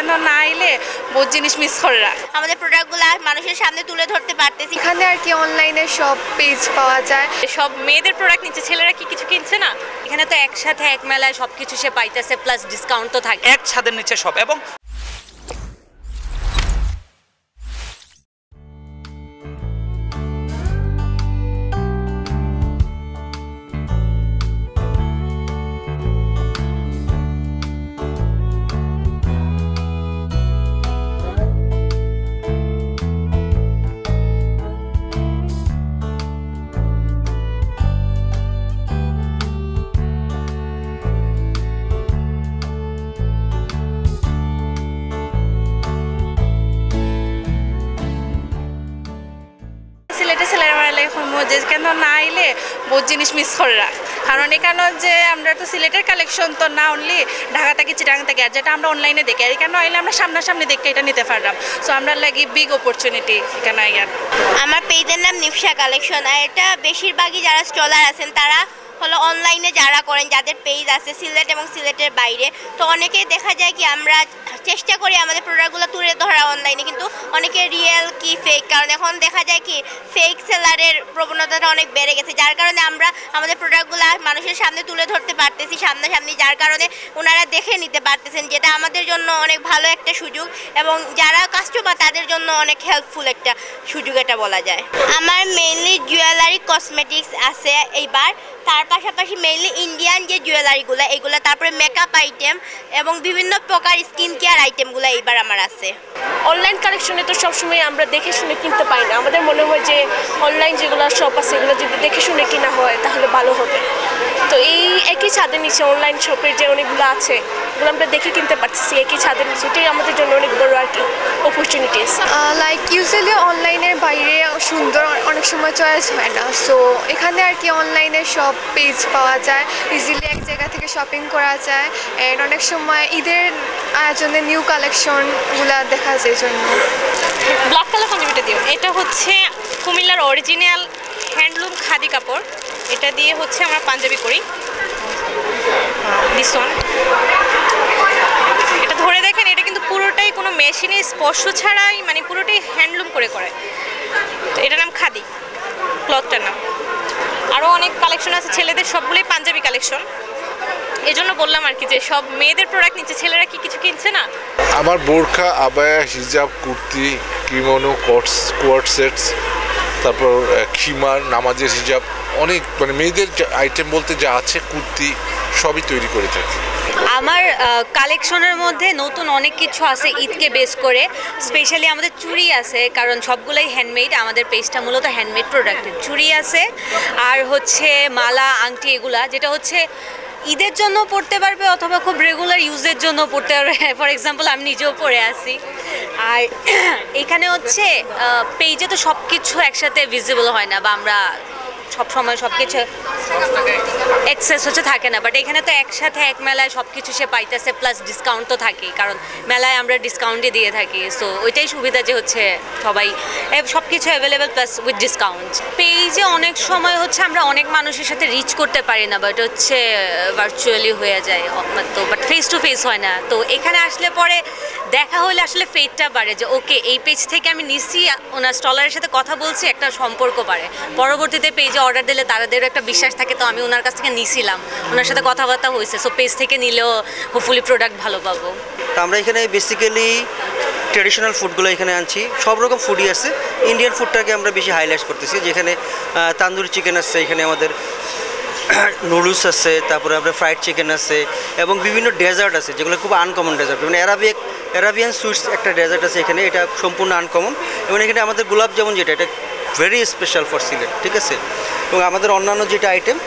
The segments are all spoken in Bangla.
কেন না আইলে বহুত জিনিস মিস করা। আমাদের প্রোডাক্টগুলো মানুষের সামনে তুলে ধরতে পারতেছি। এখানে আর কি অনলাইনে সব পেজ পাওয়া যায়। সব মেয়েদের প্রোডাক্ট নিচ্ছে, ছেলেরা কি কিছু কিনছে না? এখানে তো একসাথে এক মেলায় সবকিছু সে পাইতেছে, প্লাস ডিসকাউন্ট তো থাকে, এক ছাদের নিচে সব। এবং কেন না আইলে বহুত জিনিস মিস করা। কারণ এখানে যে আমরা তো সিলেটের কালেকশন তো না অনলি ঢাকা থেকে চিটাগাং থেকে, আর যেটা আমরা অনলাইনে দেখি, আর এখানে আইলে আমরা সামনাসামনি দেখে এটা নিতে পারলাম। সো আমরা লাগি বিগ অপরচুনিটি এখানে আইয়ার। আমার পেজের নাম নিফসা কালেকশন, আর এটা বেশিরভাগই যারা স্টলার আছেন তারা হলো অনলাইনে যারা করেন, যাদের পেজ আছে সিলেট এবং সিলেটের বাইরে, তো অনেকেই দেখা যায় কি আমরা চেষ্টা করি আমাদের প্রোডাক্টগুলো তুলে ধরা অনলাইনে, কিন্তু অনেকে রিয়েল কি ফেক, কারণ এখন দেখা যায় কি ফেক সেলারের প্রবণতাটা অনেক বেড়ে গেছে, যার কারণে আমরা আমাদের প্রোডাক্টগুলো মানুষের সামনে তুলে ধরতে পারতেছি সামনাসামনি, যার কারণে ওনারা দেখে নিতে পারতেছেন, যেটা আমাদের জন্য অনেক ভালো একটা সুযোগ এবং যারা কাস্টমার তাদের জন্য অনেক হেল্পফুল একটা সুযোগ এটা বলা যায়। আমার মেইনলি জুয়েলারি কসমেটিক্স আছে এইবার, তার পাশাপাশি মেইনলি ইন্ডিয়ান যে জুয়েলারিগুলো এইগুলো, তারপরে মেকআপ আইটেম এবং বিভিন্ন প্রকার স্কিন কেয়ার আইটেমগুলো এইবার আমার আছে। অনলাইন কালেকশনে তো সবসময় আমরা দেখে শুনে কিনতে পাই না, আমাদের মনে হয় যে অনলাইন যেগুলো শপ আছে এগুলো যদি দেখে শুনে কিনা হয় তাহলে ভালো হবে। তো এই একই ছাদের নিচে অনলাইন শপের যে অনেকগুলো আছে এগুলো আমরা দেখে কিনতে পারতেছি একই ছাদের নিচে, এটাই আমাদের জন্য অনেক বড় আর কি অপরচুনিটিস। লাইক ইউজুয়ালি অনলাইনের বাইরে সুন্দর অনেক সময় চয়েস হয় না, সো এখানে আর কি অনলাইনে সব পেজ পাওয়া যায়, ইজিলি এক জায়গা থেকে শপিং করা যায়, অ্যান্ড অনেক সময় ঈদের আয়োজনে নিউ কালেকশনগুলো দেখা যায় জন্য। ব্ল্যাক কালার পাঞ্জাবিটা দিও, এটা হচ্ছে কুমিল্লার অরিজিনাল হ্যান্ডলুম খাদি কাপড়, এটা দিয়ে হচ্ছে আমরা পাঞ্জাবি করি। দিস এটা ধরে দেখেন, এটা কিন্তু পুরোটাই কোনো মেশিনে স্পর্শ ছাড়াই, মানে পুরোটাই হ্যান্ডলুম করে। তো এটার নাম খাদি, ক্লথটার নাম। আরও অনেক কালেকশন আছে ছেলেদের, সবগুলোই পাঞ্জাবি কালেকশন। এই জন্য বললাম আর কি যে সব মেয়েদের প্রোডাক্ট নিচ্ছে, ছেলেরা কি কিছু কিনছে না? আমার বোরখা, আবায়া, হিজাব, কুর্তি, কিমোনো, কোয়ার্ট সেটস, তারপর খিমার, নামাজের হিজাব, অনেক মানে মেয়েদের আইটেম বলতে যা আছে কুর্তি সবই তৈরি করে থাকি। আমার কালেকশনের মধ্যে নতুন অনেক কিছু আছে ঈদকে বেস করে, স্পেশালি আমাদের চুড়ি আছে, কারণ সবগুলোই হ্যান্ডমেড, আমাদের পেজটা মূলত হ্যান্ডমেড প্রোডাক্টের। চুড়ি আছে, আর হচ্ছে মালা, আংটি, এগুলা যেটা হচ্ছে ঈদের জন্য পড়তে পারবে অথবা খুব রেগুলার ইউজের জন্য পড়তে পারবে। ফর এক্সাম্পল আমি নিজেও পরে আসি। আর এখানে হচ্ছে পেজে তো সব কিছু একসাথে ভিজিবল হয় না, বা আমরা সবসময় সব কিছু এক্সেস হচ্ছে থাকে না, বাট এখানে তো একসাথে এক মেলায় সব কিছু সে পাইতেছে, প্লাস ডিসকাউন্ট তো থাকেই, কারণ মেলায় আমরা ডিসকাউন্টই দিয়ে থাকি। সো ওইটাই সুবিধা যে হচ্ছে সবাই সব কিছু অ্যাভেলেবেল প্লাস উইথ ডিসকাউন্ট। পেজে অনেক সময় হচ্ছে আমরা অনেক মানুষের সাথে রিচ করতে পারি না, বাট হচ্ছে ভার্চুয়ালি হয়ে যায়, তো বাট ফেস টু ফেস হয় না। তো এখানে আসলে পরে দেখা হলে আসলে ফেটটা বাড়ে যে ওকে এই পেজ থেকে আমি নিচ্ছি, ওনার স্টলারের সাথে কথা বলছি, একটা সম্পর্ক বাড়ে। পরবর্তীতে পেজে অর্ডার দিলে তাদেরও একটা বিশ্বাস থাকে, তো আমি ওনার কাছ থেকে নিয়েছিলাম, ওনার সাথে কথাবার্তা হয়েছে, সো পেজ থেকে নিলেও হোপফুলি প্রোডাক্ট ভালো পাবো। তো আমরা এখানে বেসিক্যালি ট্রেডিশনাল ফুডগুলো এখানে আনছি, সব রকম ফুডই আছে। ইন্ডিয়ান ফুডটাকে আমরা বেশি হাইলাইট করতেছি, যেখানে তান্দুরি চিকেন আছে, এখানে আমাদের নুডলস আছে, তারপরে আপনার ফ্রাইড চিকেন আছে, এবং বিভিন্ন ডেজার্ট আছে যেগুলো খুব আনকমন ডেজার্ট, মানে অ্যারাবিয়ান সুইটস একটা ডেজার্ট আছে এখানে, এটা সম্পূর্ণ আনকমন। এবং এখানে আমাদের গোলাপ জামুন যেটা, এটা ভেরি স্পেশাল ফর সিলেট, ঠিক আছে। এবং আমাদের অন্যান্য যেটা আইটেম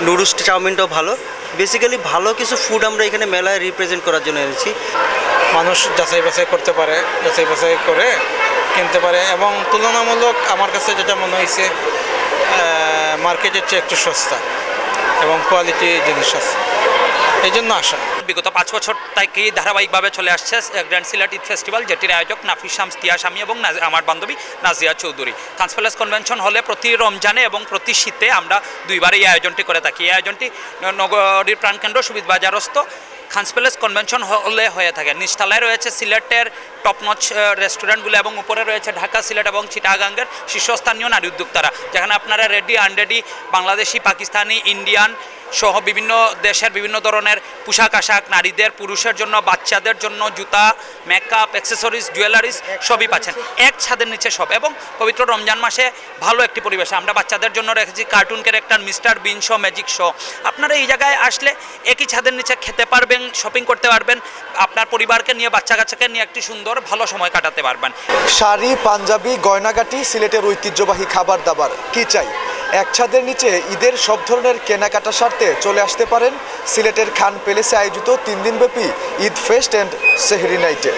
নুডলস, চাউমিনটাও ভালো। বেসিক্যালি ভালো কিছু ফুড আমরা এখানে মেলায় রিপ্রেজেন্ট করার জন্য এনেছি। মানুষ যাচাই বাছাই করতে পারে, যাচাই বাছাই করে কিনতে পারে, এবং তুলনামূলক আমার কাছে যেটা মনে হয়েছে মার্কেটের চেয়ে একটু সস্তা এবং কোয়ালিটি জিনিস আছে, এই জন্য আসা। বিগত 5 বছর থেকেই ধারাবাহিকভাবে চলে আসছে গ্র্যান্ড সিলেট ঈদ ফেস্টিভ্যাল, যেটির আয়োজক নাফিস শামস তিয়া স্বামী এবং আমার বান্ধবী Nazia Chowdhury. Trans palace convention হলে প্রতি রমজানে এবং প্রতি শীতে আমরা দুইবার এই আয়োজনটি করে থাকি। এই আয়োজনটি নগরীর প্রাণকেন্দ্র সুবিধ বাজারস্থ খানস প্যালেস কনভেনশন হলে হয়ে থাকে। নিচতলায় রয়েছে সিলেটের টপনচ রেস্টুরেন্টগুলো এবং উপরে রয়েছে ঢাকা, সিলেট এবং চিটাগাঙ্গের শীর্ষস্থানীয় নারী উদ্যোক্তারা, যেখানে আপনারা ready unready Bangladeshi, Pakistani, Indian সহ বিভিন্ন দেশের বিভিন্ন ধরনের পোশাক আশাক, নারীদের, পুরুষের জন্য, বাচ্চাদের জন্য জুতা, মেকআপ, অ্যাক্সেসরিজ, জুয়েলারিজ সবই পাচ্ছেন এক ছাদের নিচে সব। এবং পবিত্র রমজান মাসে ভালো একটি পরিবেশে আমরা বাচ্চাদের জন্য রেখেছি কার্টুন ক্যারেক্টার, মিস্টার বিন শো, ম্যাজিক শো। আপনারা এই জায়গায় আসলে একই ছাদের নিচে খেতে পারবেন, শপিং করতে পারবেন, আপনার পরিবারকে নিয়ে, বাচ্চা কাচ্চাকে নিয়ে একটি সুন্দর ভালো সময় কাটাতে পারবেন। শাড়ি, পাঞ্জাবি, গয়নাগাটি, সিলেটের ঐতিহ্যবাহী খাবার দাবার, কি চাই? এক ছাদের নিচে ঈদের সব ধরনের কেনাকাটা সারতে চলে আসতে পারেন সিলেটের খান প্যালেসে আয়োজিত 3 দিনব্যাপী ঈদ ফেস্ট অ্যান্ড সেহরি নাইটে।